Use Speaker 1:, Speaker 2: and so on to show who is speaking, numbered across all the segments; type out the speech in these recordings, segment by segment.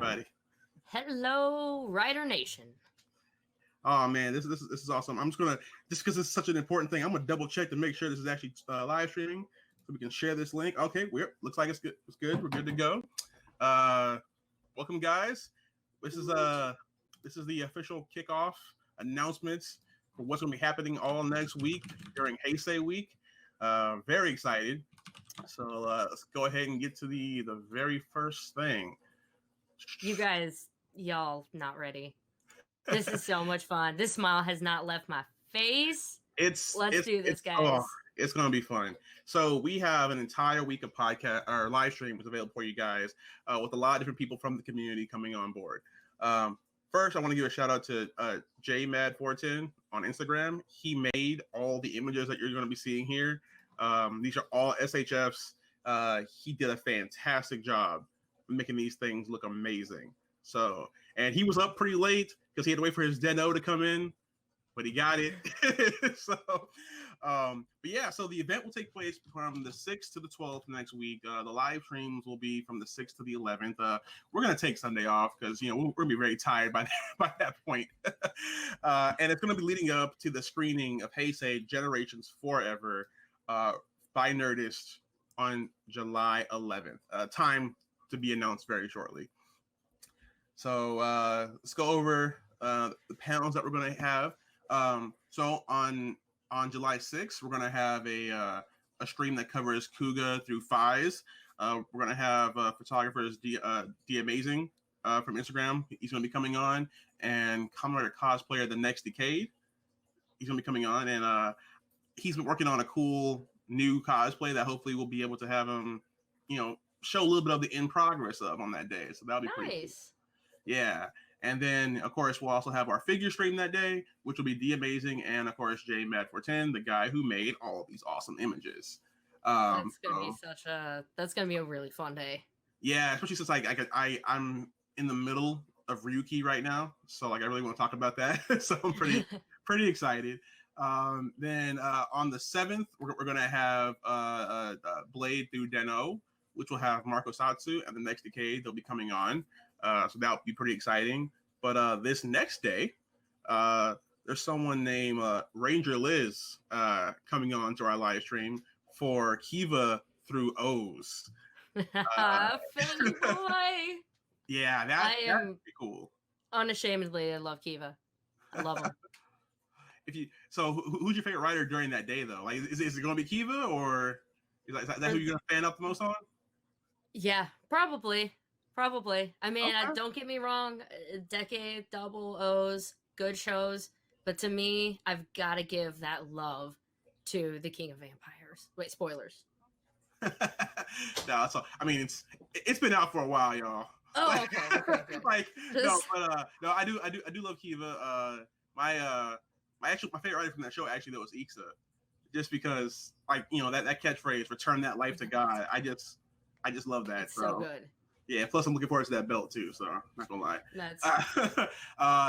Speaker 1: everybody.
Speaker 2: Hello, Rider Nation.
Speaker 1: Oh man, this is awesome. I'm just because it's such an important thing. I'm gonna double check to make sure this is actually live streaming, so we can share this link. Okay, looks like it's good. It's good. We're good to go. Welcome, guys. This is the official kickoff announcements for what's gonna be happening all next week during Heisei week. Very excited. So let's go ahead and get to the very first thing.
Speaker 2: You guys, y'all not ready. This is so much fun. This smile has not left my face. Let's do this, guys.
Speaker 1: Oh, it's going to be fun. So we have an entire week of podcast or live streams available for you guys with a lot of different people from the community coming on board. First, I want to give a shout out to JMad410 on Instagram. He made all the images that you're going to be seeing here. These are all SHFs. He did a fantastic job making these things look amazing. So, and he was up pretty late because he had to wait for his Deno to come in, but he got it. But yeah, so the event will take place from the 6th to the 12th next week. The live streams will be from the 6th to the 11th. We're going to take Sunday off because, we're going to be very tired by that point. And it's going to be leading up to the screening of Heisei Generations Forever by Nerdist on July 11th. Time to be announced very shortly. So let's go over the panels that we're going to have. So on July 6th, we're going to have a stream that covers Kuga through Fies. We're going to have photographers D Amazing from Instagram. He's going to be coming on, and Kamen Rider cosplayer The Next Decade. He's going to be coming on, and he's been working on a cool new cosplay that hopefully we'll be able to have him, show a little bit of the in progress of on that day. So that'll be pretty cool. Yeah. And then, of course, we'll also have our figure stream that day, which will be The Amazing and, of course, JMad410, the guy who made all of these awesome images.
Speaker 2: That's going to be a really fun day.
Speaker 1: Yeah, especially since I'm in the middle of Ryuki right now. So I really want to talk about that. So I'm pretty excited. Then on the 7th, we're going to have Blade through Deno, which will have Marco Satsu, and The Next Decade. They'll be coming on. So that'll be pretty exciting. But this next day, there's someone named Ranger Liz coming on to our live stream for Kiva through O's.
Speaker 2: Philly boy.
Speaker 1: Yeah, that'd be cool.
Speaker 2: Unashamedly, I love Kiva. I love him.
Speaker 1: Who's your favorite writer during that day, though? Like, is it going to be Kiva, or is that who you're going to fan up the most on?
Speaker 2: Yeah, probably. I mean, okay. Don't get me wrong. Decade, Double O's, good shows. But to me, I've got to give that love to the King of Vampires. Wait, spoilers.
Speaker 1: No, that's all. I mean, it's been out for a while, y'all.
Speaker 2: Oh, okay.
Speaker 1: No, I do love Kiva. My favorite writer from that show actually was Iksa, just because that catchphrase, "Return that life to God." I just love that.
Speaker 2: It's so good.
Speaker 1: Yeah, plus I'm looking forward to that belt too, so I'm not gonna lie.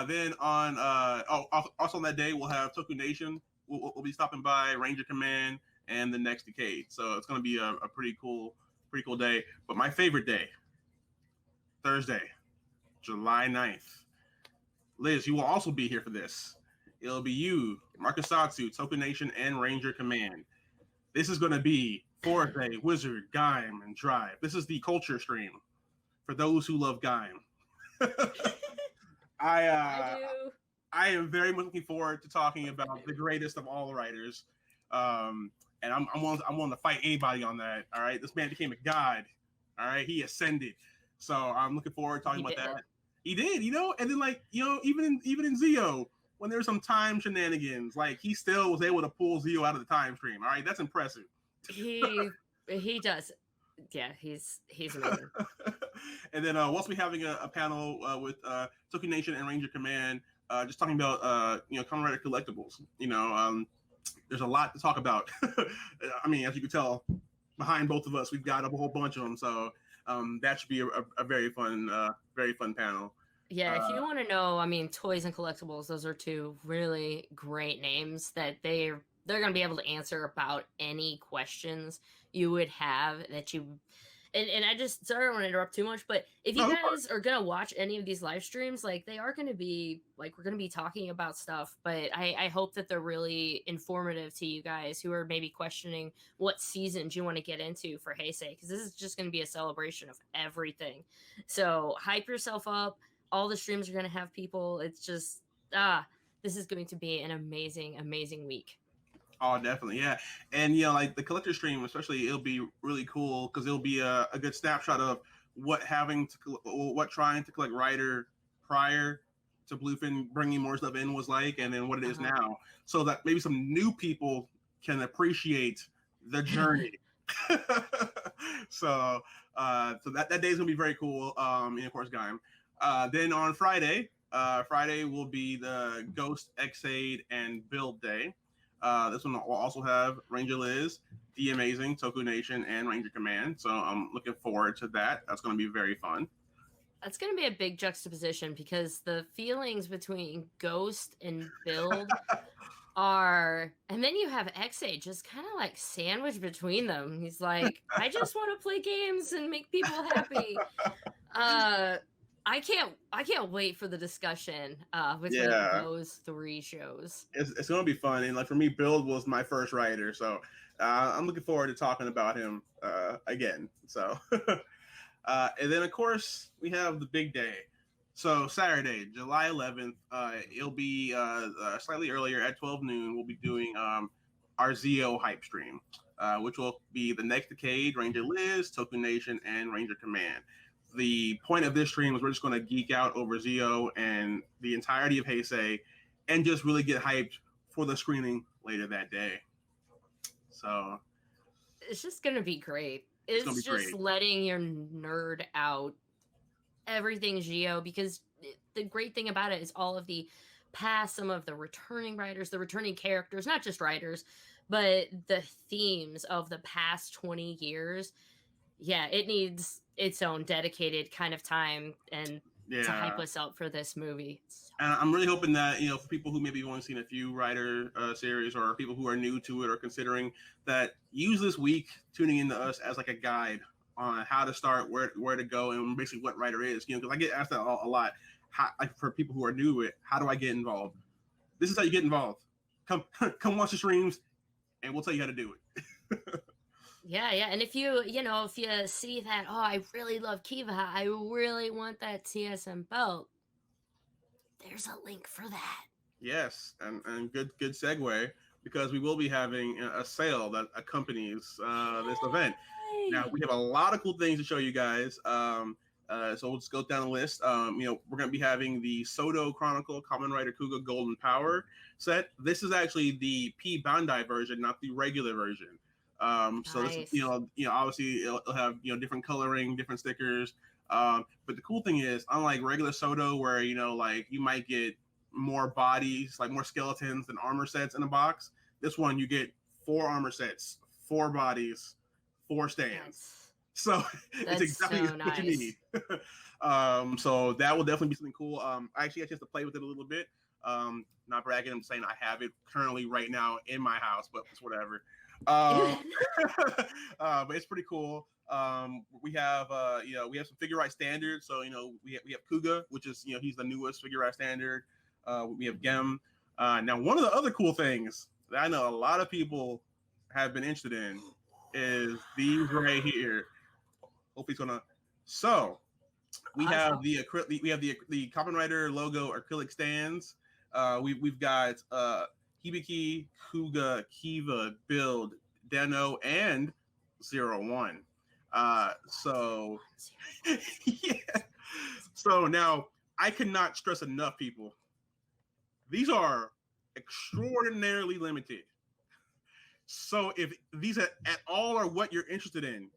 Speaker 1: Then on also on that day we'll have Toku Nation. We'll be stopping by Ranger Command and The Next Decade. So it's gonna be a pretty cool day. But my favorite day, Thursday, July 9th. Liz, you will also be here for this. It'll be you, Marcus Satsu, Toku Nation, and Ranger Command. This is gonna be Forte, Wizard, Gaim, and Drive. This is the culture stream for those who love Gaim. I do. I am very much looking forward to talking about the greatest of all the writers. And I'm willing to fight anybody on that. All right. This man became a god. All right. He ascended. So I'm looking forward to talking about that. He did, and then even in Zio, when there were some time shenanigans, he still was able to pull Zio out of the time stream. All right. That's impressive.
Speaker 2: He does. Yeah, he's amazing.
Speaker 1: And then we'll also be having a panel with Toku Nation and Ranger Command, just talking about Kamen Rider collectibles. There's a lot to talk about. I mean, as you can tell, behind both of us, we've got a whole bunch of them. So that should be a very fun panel.
Speaker 2: Yeah, if you want to know, I mean, toys and collectibles, those are two really great names that they're going to be able to answer about any questions you would have that you and I just, sorry I don't want to interrupt too much, but if you guys are gonna watch any of these live streams, like they are gonna be like, we're gonna be talking about stuff, but I hope that they're really informative to you guys who are maybe questioning what seasons you want to get into for Heisei, because this is just gonna be a celebration of everything. So hype yourself up. All the streams are gonna have people. It's just this is going to be an amazing, amazing week.
Speaker 1: Oh, definitely, yeah. And like the collector stream, especially, it'll be really cool because it'll be a good snapshot of what trying to collect Rider prior to Bluefin bringing more stuff in was like, and then what it is now, so that maybe some new people can appreciate the journey. So that day is gonna be very cool. And of course, Gaim. Then on Friday will be the Ghost, Xaid, and Build Day. This one will also have Ranger Liz, The Amazing, Toku Nation, and Ranger Command. So I'm looking forward to that. That's going to be very fun.
Speaker 2: That's going to be a big juxtaposition because the feelings between Ghost and Build are, and then you have Xaid just kind of like sandwiched between them. He's like, I just want to play games and make people happy. I can't wait for the discussion between those three shows.
Speaker 1: It's going to be fun, and like for me, Build was my first writer, so I'm looking forward to talking about him again. So, and then of course we have the big day. So Saturday, July 11th, it'll be slightly earlier at 12 noon. We'll be doing our Zeo hype stream, which will be the Next Decade, Ranger Liz, Toku Nation, and Ranger Command. The point of this stream is we're just going to geek out over Zeo and the entirety of Heisei and just really get hyped for the screening later that day. So
Speaker 2: it's just going to be great. It's just great. Letting your nerd out everything Zeo, because the great thing about it is all of the past, some of the returning writers, the returning characters, not just writers, but the themes of the past 20 years. Yeah, it needs its own dedicated kind of time and to hype us up for this movie.
Speaker 1: And I'm really hoping that, for people who maybe have only seen a few Rider series, or people who are new to it or considering that, use this week tuning into us as like a guide on how to start, where to go, and basically what Rider is. Because I get asked that a lot. For people who are new to it, how do I get involved? This is how you get involved. Come watch the streams, and we'll tell you how to do it.
Speaker 2: Yeah, and if you see that, I really love Kiva, I really want that TSM belt, there's a link for that.
Speaker 1: Yes, and good segue, because we will be having a sale that accompanies this event. Now, we have a lot of cool things to show you guys. So we'll just go down the list. We're going to be having the Soto Chronicle Kamen Rider Kuga Golden Power set. This is actually the P Bandai version, not the regular version. So nice. This, obviously it'll have, different coloring, different stickers. But the cool thing is, unlike regular Soto, where, like you might get more bodies, like more skeletons than armor sets in a box, this one you get 4 armor sets, 4 bodies, 4 stands. So it's exactly what you need. So that will definitely be something cool. I actually had a chance to play with it a little bit. Not bragging, I'm saying I have it currently right now in my house, but it's whatever. But it's pretty cool. We have some figure right standards. So we have Kuga, which is he's the newest figure right standard. We have Gem. Now one of the other cool things that I know a lot of people have been interested in is these right here. Hopefully it's gonna. So we have the Kamen Rider logo acrylic stands. We've got Hibiki, Kuga, Kiva, Build, Deno, and 01. So yeah. So now I cannot stress enough, people. These are extraordinarily limited. So if these at all are what you're interested in,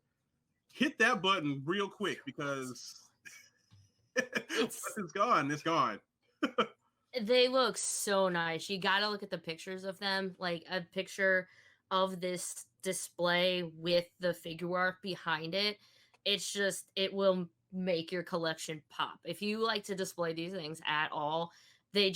Speaker 1: hit that button real quick, because it's gone. It's gone.
Speaker 2: They look so nice. You gotta look at the pictures of them. Like a picture of this display with the figure art behind it. It will make your collection pop. If you like to display these things at all, they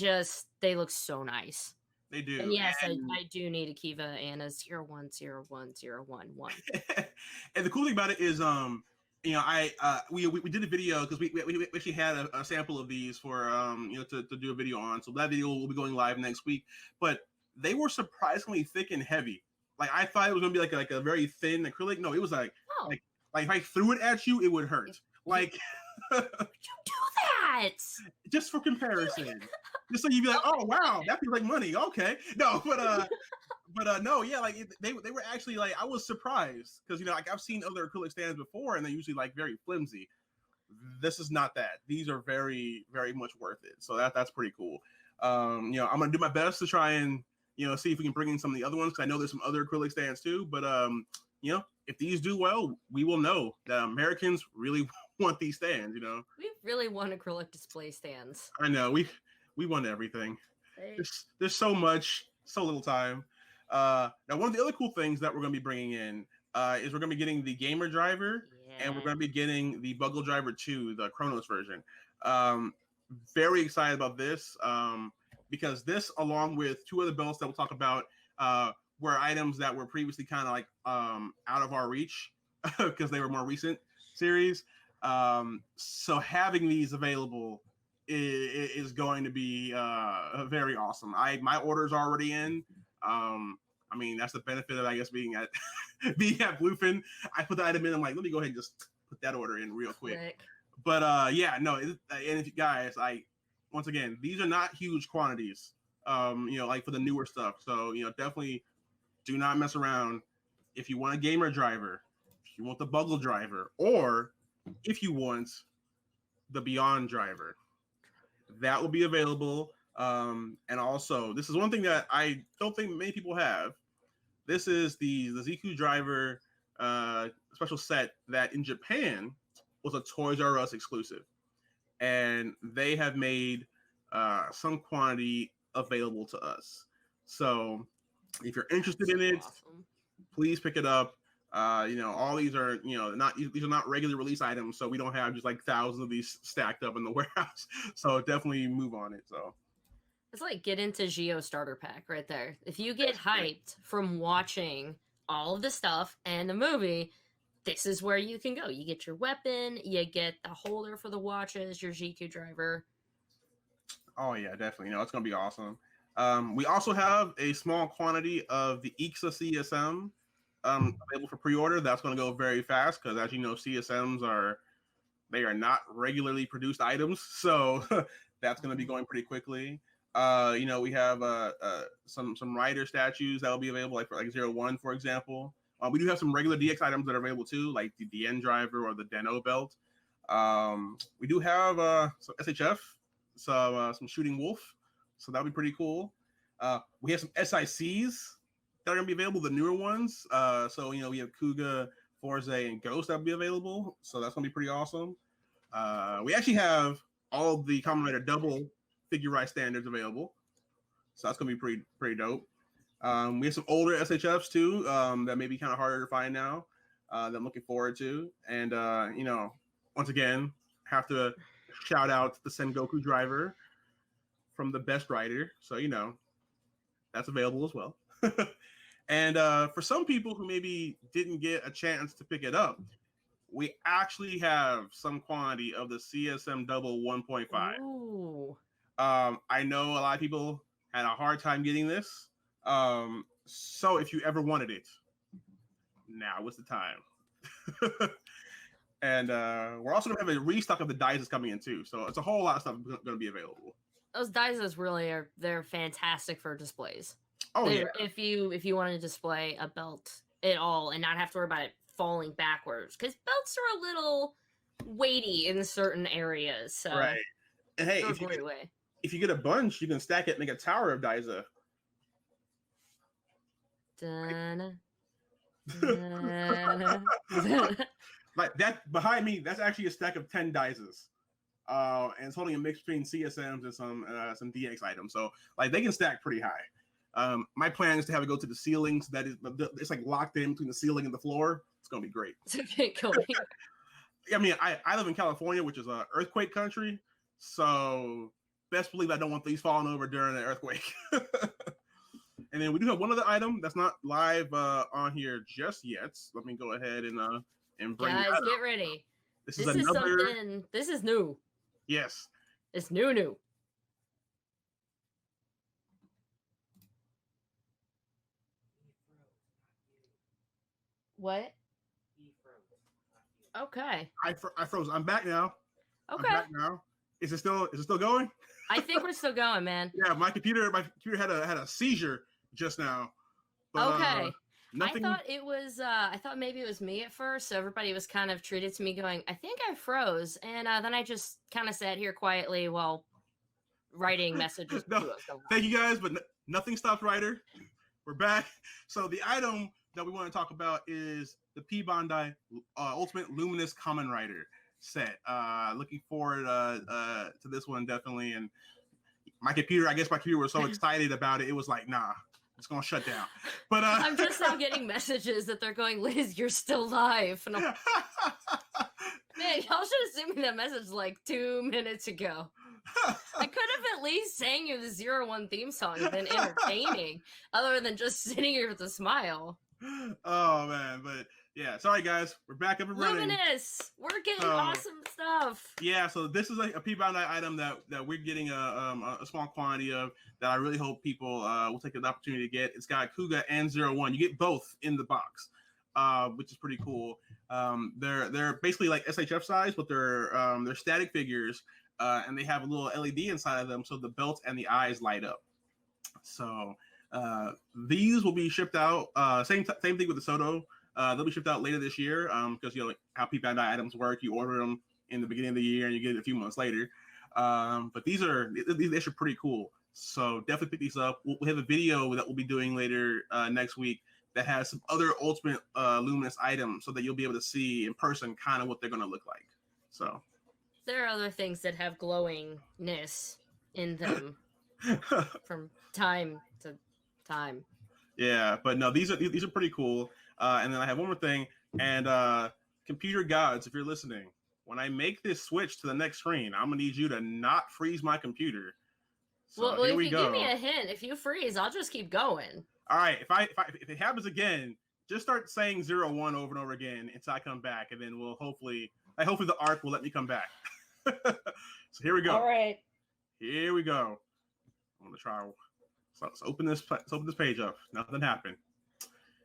Speaker 2: look so nice.
Speaker 1: They do.
Speaker 2: And yes, I do need a Kiva and a 01010111.
Speaker 1: And the cool thing about it is you know, we did a video because we actually had a sample of these for you know, to do a video on. So that video will be going live next week. But they were surprisingly thick and heavy. Like I thought it was gonna be like a very thin acrylic. No, it was like like if I threw it at you, it would hurt. Like
Speaker 2: you do that
Speaker 1: just for comparison, just so you'd be like, oh wow, that feels like money. Okay, no, but no, yeah, like they were actually like, I was surprised because, you know, like I've seen other acrylic stands before and they're usually like very flimsy. This is not that. These are very, very much worth it. So that's pretty cool. You know, I'm gonna do my best to try and, you know, see if we can bring in some of the other ones because I know there's some other acrylic stands too. But you know, if these do well, we will know that Americans really want these stands. You know,
Speaker 2: we really want acrylic display stands.
Speaker 1: I know we want everything. There's so much, so little time. Now, one of the other cool things that we're going to be bringing in is we're going to be getting the Gamer Driver, and we're going to be getting the Bugle Driver 2, the Chronos version. Very excited about this because this, along with two other belts that we'll talk about, were items that were previously kind of like out of our reach because they were more recent series. So having these available is going to be very awesome. My order's already in. I mean, that's the benefit of, I guess, being at Bluefin. I put the item in. I'm like, let me go ahead and just put that order in real quick. But yeah, no. And if you guys, once again, these are not huge quantities. You know, like for the newer stuff. So, you know, definitely do not mess around. If you want a Gamer Driver, if you want the Bugle Driver, or if you want the Beyond Driver, that will be available. And also, this is one thing that I don't think many people have. This is the Ziku Driver special set that in Japan was a Toys R Us exclusive, and they have made some quantity available to us. So if you're interested in it, please pick it up. You know, all these are, you know, these are not regular release items, so we don't have just like thousands of these stacked up in the warehouse. So definitely move on it. So
Speaker 2: it's like get into Geo starter pack right there. If you get hyped from watching all of the stuff and the movie, this is where you can go. You get your weapon, you get the holder for the watches, your GQ driver.
Speaker 1: Oh yeah, definitely. You know, it's gonna be awesome. We also have a small quantity of the Ixa CSM available for pre-order. That's going to go very fast because, as you know, CSMs are not regularly produced items, so that's going to be going pretty quickly. You know, we have some rider statues that will be available, like for 01, for example. We do have some regular DX items that are available too, like the DN driver or the Deno belt. We do have some SHF, some Shooting Wolf, so that'll be pretty cool. We have some SICs that are going to be available, the newer ones. So, you know, we have Kuga, Forze, and Ghost that will be available. So that's going to be pretty awesome. We actually have all the Kamen Rider double figure ride standards available. So that's going to be pretty dope. We have some older SHFs too that may be kind of harder to find now that I'm looking forward to. And, you know, once again, have to shout out the Sengoku driver from the Best Rider. So, you know, that's available as well. And for some people who maybe didn't get a chance to pick it up, we actually have some quantity of the CSM Double 1.5.
Speaker 2: Ooh.
Speaker 1: I know a lot of people had a hard time getting this. So if you ever wanted it, now is the time. And we're also going to have a restock of the dices coming in too. So it's a whole lot of stuff going to be available.
Speaker 2: Those dices really they're fantastic for displays.
Speaker 1: Oh yeah.
Speaker 2: If you want to display a belt at all and not have to worry about it falling backwards, because belts are a little weighty in certain areas. So
Speaker 1: right. And hey, if you get a bunch, you can stack it and make a tower of Daisa. Like that behind me, that's actually a stack of 10 Daisas. And it's holding a mix between CSMs and some DX items. So like they can stack pretty high. My plan is to have it go to the ceiling, so that it's like locked in between the ceiling and the floor. It's gonna be great. I mean, I live in California, which is an earthquake country, so best believe I don't want these falling over during an earthquake. And then we do have one other item that's not live on here just yet. Let me go ahead and bring.
Speaker 2: Guys, get ready.
Speaker 1: This
Speaker 2: This
Speaker 1: is
Speaker 2: is
Speaker 1: another.
Speaker 2: something. This is new.
Speaker 1: Yes.
Speaker 2: It's new. What? Okay.
Speaker 1: I froze. I'm back now.
Speaker 2: Okay.
Speaker 1: I'm back now. Is it still going?
Speaker 2: I think we're still going, man.
Speaker 1: Yeah, my computer had a seizure just now. But,
Speaker 2: Okay.
Speaker 1: nothing.
Speaker 2: I thought it was. I thought maybe it was me at first. So everybody was kind of treated to me going, "I think I froze," and then I just kind of sat here quietly while writing messages.
Speaker 1: No, thank you guys, but nothing stopped Ryder. We're back. So the item that we want to talk about is the P Bandai Ultimate Luminous Kamen Rider set. Looking forward to this one definitely. And my computer was so excited about it. It was like, nah, it's gonna shut down. But
Speaker 2: I'm just now getting messages that they're going, Liz, you're still live. And I'm, man, y'all should have sent me that message like 2 minutes ago. I could have at least sang you the 01 theme song and been entertaining, other than just sitting here with a smile.
Speaker 1: Oh man, but yeah, sorry guys, we're back up and running.
Speaker 2: Luminous, we're getting awesome stuff.
Speaker 1: Yeah, so this is like a P Bandai item that we're getting a small quantity of that I really hope people will take the opportunity to get. It's got Kuga and 01. You get both in the box, which is pretty cool. They're basically like SHF size, but they're static figures. And they have a little LED inside of them, so the belt and the eyes light up. So these will be shipped out. Same thing with the Soto. They'll be shipped out later this year because you know how P Bandai items work. You order them in the beginning of the year and you get it a few months later. But these are pretty cool. So definitely pick these up. We'll have a video that we'll be doing later next week that has some other Ultimate Luminous items so that you'll be able to see in person kind of what they're going to look like. So.
Speaker 2: There are other things that have glowingness in them from time to time.
Speaker 1: Yeah, but no, these are pretty cool. And then I have one more thing. And computer gods, if you're listening, when I make this switch to the next screen, I'm gonna need you to not freeze my computer. So
Speaker 2: well, if you give me a hint, if you freeze, I'll just keep going.
Speaker 1: All right, if it happens again, just start saying 01 over and over again until I come back, and then we'll hopefully the arc will let me come back. So here we go.
Speaker 2: All right.
Speaker 1: Here we go. I'm gonna try. So let's open this page up. Nothing happened.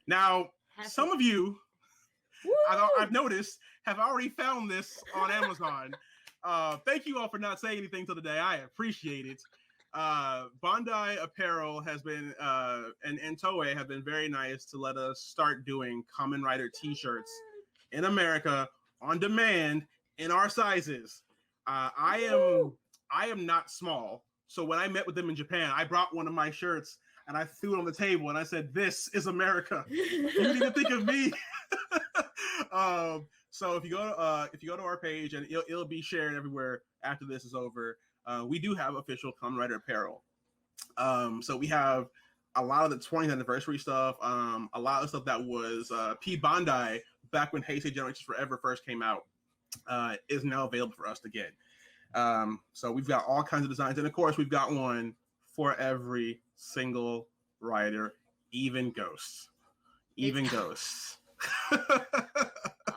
Speaker 1: Now, some of you, I've noticed, have already found this on Amazon. Thank you all for not saying anything till today. I appreciate it. Bandai Apparel has been, and Toei have been very nice to let us start doing Kamen Rider t-shirts in America on demand in our sizes. I am not small. So when I met with them in Japan, I brought one of my shirts and I threw it on the table and I said, "This is America. You need to think of me." So if you go to our page, and it'll be shared everywhere after this is over. We do have official Kamen Rider apparel. So we have a lot of the 20th anniversary stuff. A lot of stuff that was P Bandai back when Heisei Generations Forever first came out. Is now available for us to get. So we've got all kinds of designs, and of course we've got one for every single rider, even ghosts.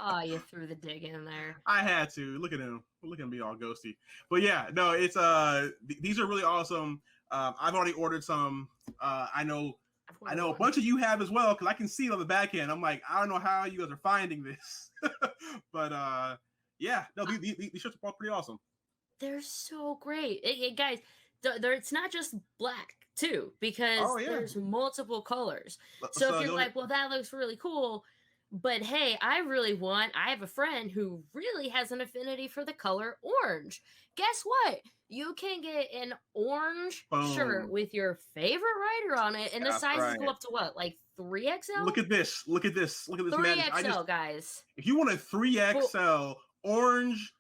Speaker 2: Oh, you threw the dig in there.
Speaker 1: I had to. Look at him. Look at me all ghosty. But yeah, no, it's these are really awesome. I've already ordered some. I know a bunch of you have as well, because I can see it on the back end. I'm like, I don't know how you guys are finding this. But yeah, no, these shirts are pretty awesome.
Speaker 2: They're so great. Guys, it's not just black too, because there's multiple colors. So if you're like, well, that looks really cool, but hey, I have a friend who really has an affinity for the color orange. Guess what? You can get an orange shirt with your favorite rider on it, and the sizes go up to what, like 3XL?
Speaker 1: Look at this.
Speaker 2: 3XL, guys.
Speaker 1: If you want a 3XL orange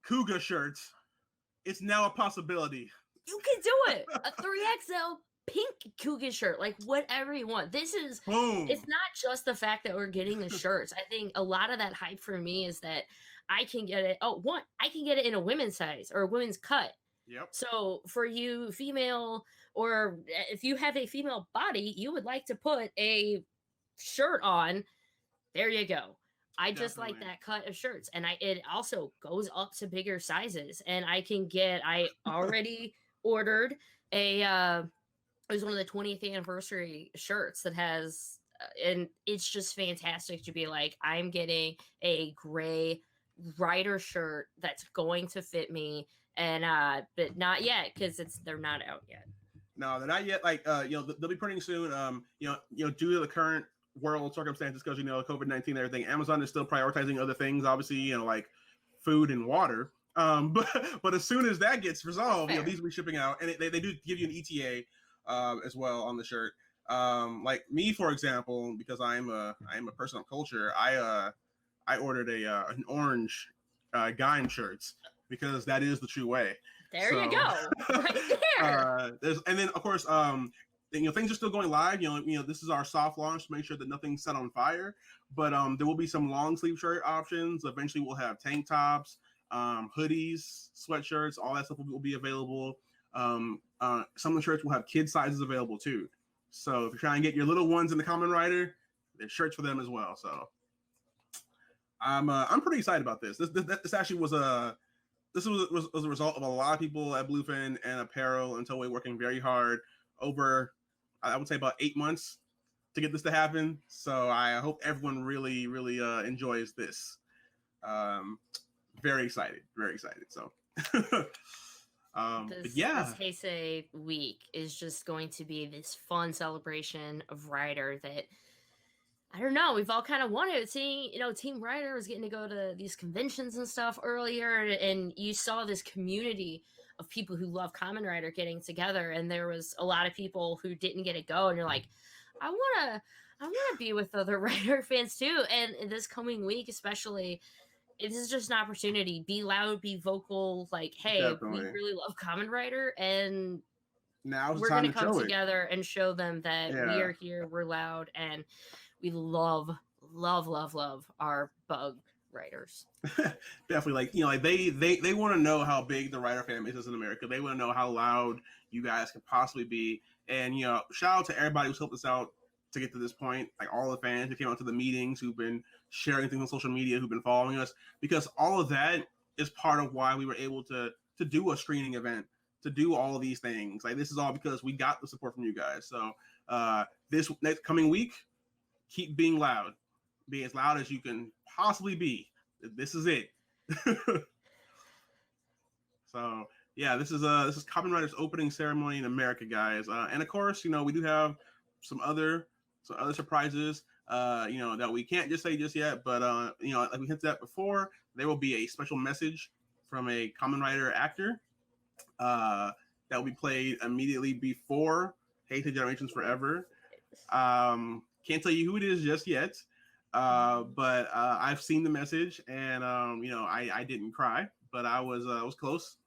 Speaker 1: Kuga shirt, it's now a possibility.
Speaker 2: You can do it. A 3XL pink Kuga shirt, like whatever you want. This is, it's not just the fact that we're getting the shirts. I think a lot of that hype for me is that I can get it. I can get it in a women's size or a women's cut.
Speaker 1: Yep.
Speaker 2: So for you female, or if you have a female body, you would like to put a shirt on, there you go. I just like that cut of shirts, and it also goes up to bigger sizes, and I already ordered a it was one of the 20th anniversary shirts that has and it's just fantastic to be like, I'm getting a gray Rider shirt that's going to fit me, and but not yet because they're not out yet.
Speaker 1: No, they're not yet. Like, they'll be printing soon. Due to the current world circumstances, because COVID-19 and everything, Amazon is still prioritizing other things. Obviously, like food and water. But as soon as that gets resolved, these will be shipping out, and they do give you an ETA as well on the shirt. Like me, for example, because I am a person of culture, I ordered an orange Gaim shirts because that is the true way.
Speaker 2: There you go, right there.
Speaker 1: And then of course, things are still going live. This is our soft launch to make sure that nothing's set on fire. But there will be some long sleeve shirt options. Eventually, we'll have tank tops, hoodies, sweatshirts, all that stuff will be available. Some of the shirts will have kid sizes available too. So if you're trying to get your little ones in the Kamen Rider, there's shirts for them as well. So I'm pretty excited about this. This actually was a result of a lot of people at Bluefin and Apparel and Toei working very hard over, I would say, about 8 months to get this to happen. So I hope everyone really, really enjoys this. Very excited. So,
Speaker 2: this Heisei week is just going to be this fun celebration of Rider that, I don't know, we've all kind of wanted. Seeing, Team Rider was getting to go to these conventions and stuff earlier, and you saw this community of people who love Kamen Rider getting together, and there was a lot of people who didn't get to go, and you're like, I want to be with other Rider fans too. And this coming week, especially, it is just an opportunity. Be loud, be vocal. Like, hey, definitely. We really love Kamen Rider, and
Speaker 1: now
Speaker 2: we're going to come together and show them that we are here, we're loud, and we love our bug Riders.
Speaker 1: Definitely, they want to know how big the Rider fan is in America. They want to know how loud you guys can possibly be. And shout out to everybody who's helped us out to get to this point. Like all the fans who came out to the meetings, who've been sharing things on social media, who've been following us, because all of that is part of why we were able to do a screening event, to do all of these things. Like, this is all because we got the support from you guys. So this next coming week, keep being loud. Be as loud as you can possibly be. This is it. So yeah, this is Kamen Rider's opening ceremony in America, guys. And of course, we do have some other surprises, that we can't just say just yet. But like we hinted at before, there will be a special message from a Kamen Rider actor that will be played immediately before Heisei Generations Forever. Can't tell you who it is just yet. But I've seen the message, and I didn't cry, but I was close.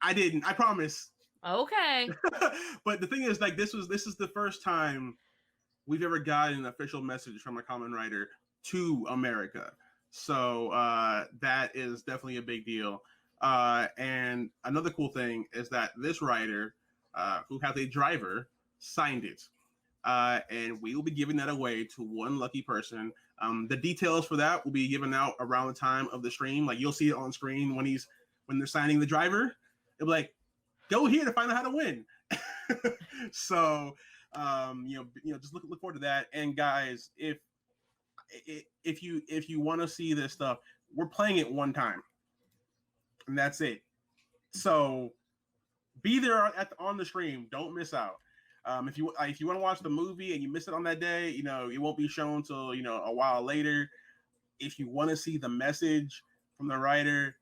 Speaker 1: I didn't. I promise.
Speaker 2: Okay.
Speaker 1: But the thing is, like, this is the first time we've ever gotten an official message from a Kamen Rider to America. So that is definitely a big deal. And another cool thing is that this rider, who has a driver, signed it. And we will be giving that away to one lucky person. The details for that will be given out around the time of the stream. Like, you'll see it on screen when they're signing the driver. It'll be like, go here to find out how to win. So, just look forward to that. And guys, if you want to see this stuff, we're playing it one time, and that's it. So be there on the stream. Don't miss out. If you want to watch the movie and you miss it on that day, it won't be shown till a while later. If you want to see the message from the writer,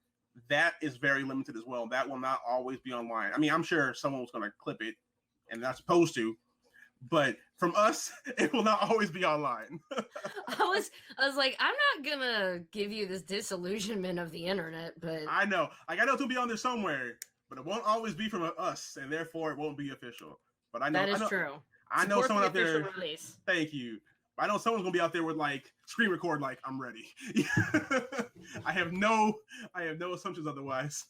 Speaker 1: that is very limited as well. That will not always be online. I mean, I'm sure someone was going to clip it, and they're supposed to, but from us, it will not always be online.
Speaker 2: I was like, I'm not gonna give you this disillusionment of the internet, but
Speaker 1: I know it'll be on there somewhere, but it won't always be from us, and therefore it won't be official. But I know
Speaker 2: that is true.
Speaker 1: I know someone out there.
Speaker 2: Release.
Speaker 1: Thank you. I know someone's gonna be out there with like screen record, like, I'm ready. I have no assumptions otherwise.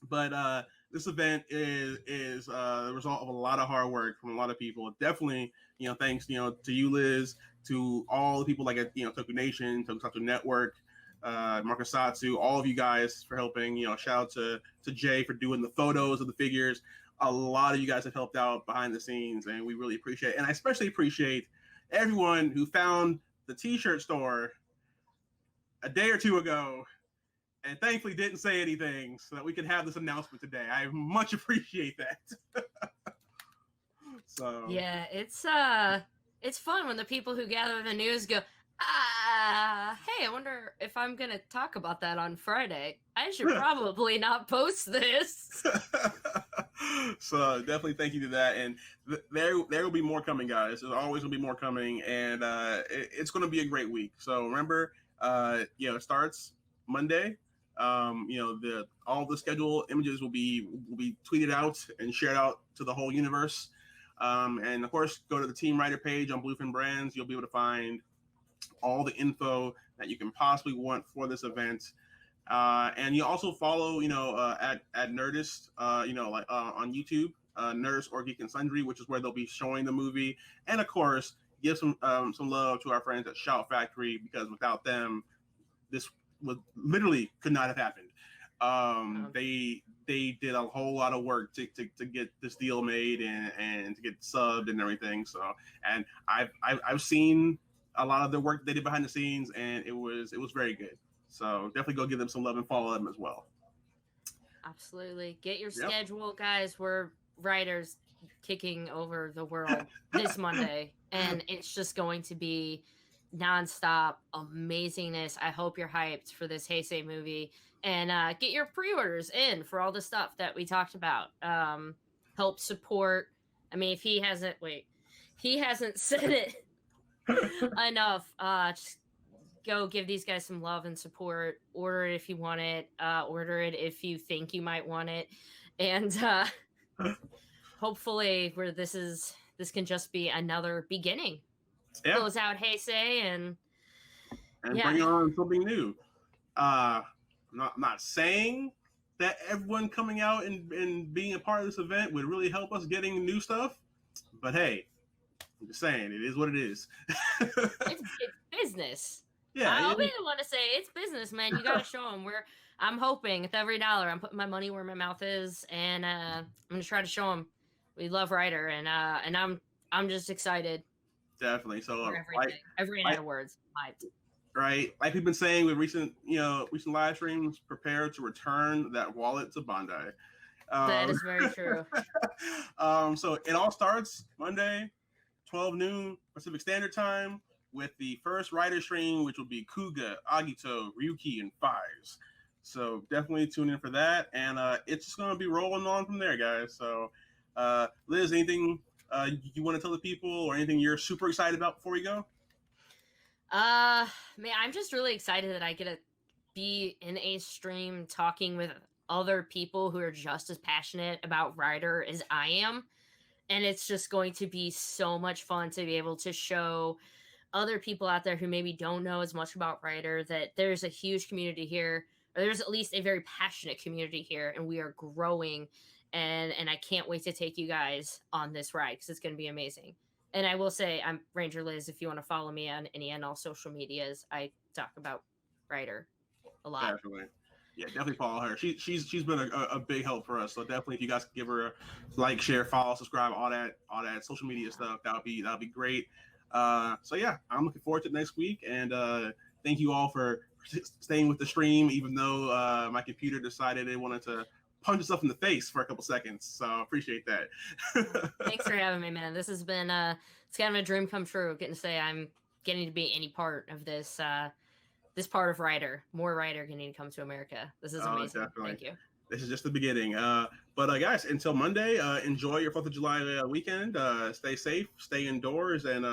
Speaker 1: But this event is the result of a lot of hard work from a lot of people. Definitely, thanks to you, Liz, to all the people like at Toku Nation, Tokusatsu Network, Marcus Satsu, all of you guys for helping. Shout out to Jay for doing the photos of the figures. A lot of you guys have helped out behind the scenes, and we really appreciate it. And I especially appreciate everyone who found the t-shirt store a day or two ago and thankfully didn't say anything so that we could have this announcement today. I much appreciate that. So
Speaker 2: yeah, it's fun when the people who gather the news go, hey, I wonder if I'm gonna talk about that on Friday. I should probably not post this.
Speaker 1: So definitely thank you to that, and there will be more coming, guys. There's always gonna be more coming, and it's gonna be a great week. So remember, it starts Monday. All the schedule images will be tweeted out and shared out to the whole universe. And of course, go to the Team Rider page on Bluefin Brands. You'll be able to find all the info that you can possibly want for this event. And you also follow, at Nerdist, on YouTube, Nerdist or Geek and Sundry, which is where they'll be showing the movie. And of course, give some love to our friends at Shout Factory, because without them, this could not have happened. They did a whole lot of work to get this deal made and to get subbed and everything. So, and I've seen a lot of the work they did behind the scenes, and it was very good. So definitely go give them some love and follow them as well.
Speaker 2: Absolutely. Get your schedule, guys. We're writers kicking over the world this Monday, and it's just going to be nonstop amazingness. I hope you're hyped for this Heisei movie, and get your pre-orders in for all the stuff that we talked about. Help support. I mean, if he hasn't said it enough. Just go give these guys some love and support. Order it if you want it. Order it if you think you might want it, and hopefully, this can just be another beginning. Close out Heisei and
Speaker 1: bring on something new. I'm not saying that everyone coming out and being a part of this event would really help us getting new stuff, but hey, I'm just saying it is what it is.
Speaker 2: it's business.
Speaker 1: Yeah,
Speaker 2: I'll be the one to say it's business, man. You gotta show them. I'm hoping with every dollar, I'm putting my money where my mouth is, and I'm gonna try to show them we love Rider, and I'm just excited.
Speaker 1: Definitely. So
Speaker 2: I ran out of words. Hyped.
Speaker 1: Right, like we've been saying with recent live streams, prepare to return that wallet to Bandai.
Speaker 2: That is very true.
Speaker 1: So it all starts Monday, 12 noon Pacific Standard Time, with the first Rider stream, which will be Kuga, Agito, Ryuki, and Fives. So definitely tune in for that, and it's just going to be rolling on from there, guys. So, Liz, anything you want to tell the people, or anything you're super excited about before we go?
Speaker 2: Man, I'm just really excited that I get to be in a stream talking with other people who are just as passionate about Rider as I am. And it's just going to be so much fun to be able to show other people out there who maybe don't know as much about Rider that there's a huge community here, or there's at least a very passionate community here, and we are growing. And I can't wait to take you guys on this ride, because it's going to be amazing. And I will say, I'm Ranger Liz. If you want to follow me on any and all social medias, I talk about Rider a lot.
Speaker 1: Definitely. Yeah, definitely follow her. She's been a big help for us. So definitely, if you guys can give her a like, share, follow, subscribe, all that social media stuff, that'll be great. So yeah, I'm looking forward to next week, and thank you all for staying with the stream, even though my computer decided it wanted to punch itself in the face for a couple seconds. So I appreciate that.
Speaker 2: Thanks for having me, man. This has been it's kind of a dream come true, getting to say I'm getting to be any part of this this part of Rider. More Rider getting to come to America. This is amazing.
Speaker 1: Definitely.
Speaker 2: Thank you.
Speaker 1: This is just the beginning. But guys, until Monday, enjoy your 4th of July weekend. Stay safe, stay indoors, and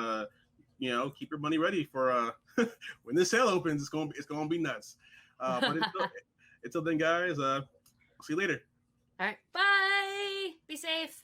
Speaker 1: keep your money ready for when this sale opens. It's gonna be nuts. But until then, guys, see you later.
Speaker 2: All right. Bye. Be safe.